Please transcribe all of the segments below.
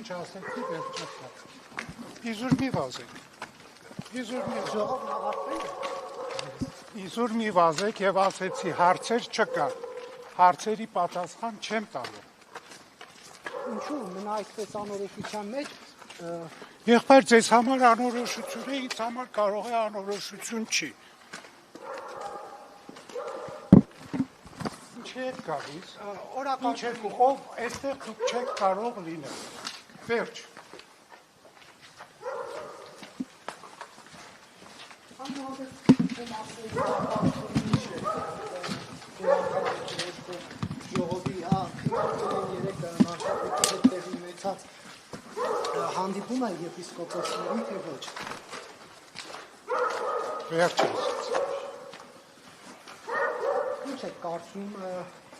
ինչ ասեցի, վերջացավ։ Իզուր մի վազեք։ Իզուր մի վազեք եւ ասեցի հարցեր չկա։ Հարցերի պատասխան չեմ տալու։ Ինչու մնա այդպես անորոշության մեջ Եղբայր ձեզ համար անորոշություն է, ինձ համար կարող է անորոշություն չի։ Ինչ եք գալիս, ինչ եք ով այստեղ դուք չեք կարող լինել։ Վերջ։ Հանդիպում է եպիսկոպոսների, թե ոչ։ Վերջ ասեց։ Ինչ եք կարծում,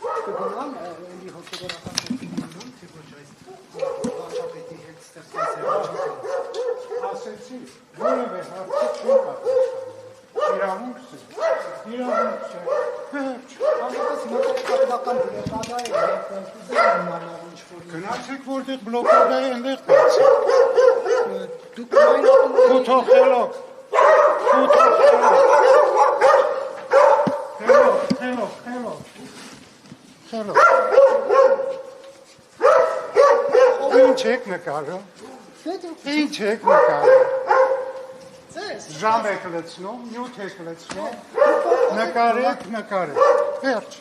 կգնան էլի հոգևորական հոգիմանան, թե ոչ այս վարչապետի հետ ստեղծված Ասեցի, որևէ հարցի չեմ պատասխանել։ Իրավունքս է։ Վերջ։ Համապատասխան մոտակայական բլոկադա է, իմանալ ինչ-որ։ Գնացեք որտեղ բլոկադա է, այնտեղ բացեք։ Դուք այն Խութոխելոք։ Խելոք։ Ինչ եք նկարը։ Ինչ եք նկարը։ Ժամ եք լցնում, նյութ եք լցնում, նկարեք։ Վերջ։